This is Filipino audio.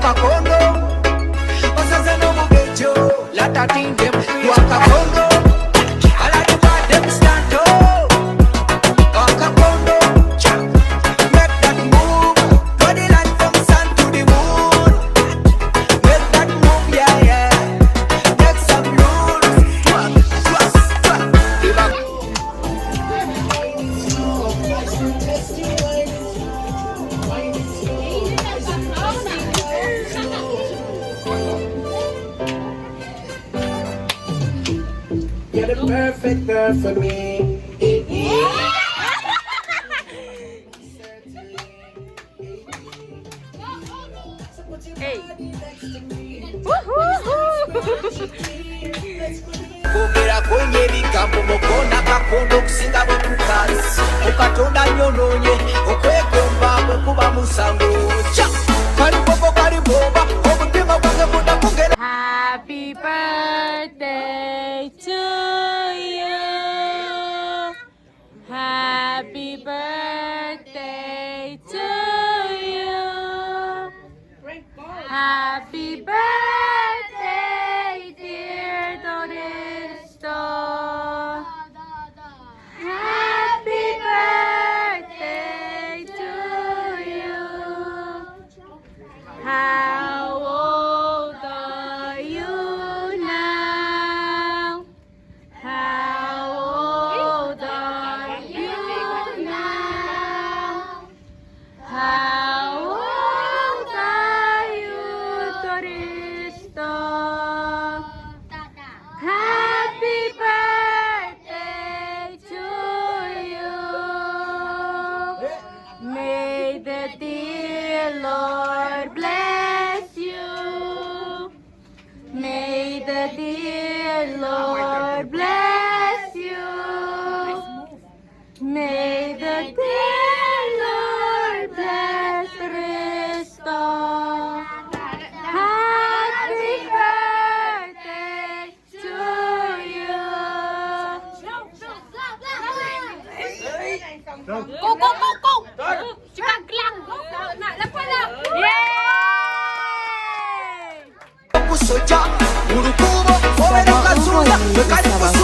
wakakondo basaza n'omugejo latating wakakondo alaliba dem stanto wakakondo make that move draw the line from sun to the moon make that move yeah yeah make some rules twak twak twak You're the perfect girl for me. kwogera kwenye ebigambo mukona kakondo okusinga bwe tukansi mukatonda nyononye okwegomba bwe kuba musango ca kalibobo kaliboba omutima gwange munda kugera Happy birthday to you. Happy birthday to you. Happy birthday, dear Doristo. Happy birthday to you. How old are you now? How old are you now? How old are you, Doristo? Happy birthday to you. May the dear Lord bless you. May the dear Lord bless you. May the dear Lord bless Cristo. Happy birthday to you. Go, go, go, go! Cikag lang! Lapalap! Yay! okusoja mu lukuubo obeera okazuula bwe kali kusa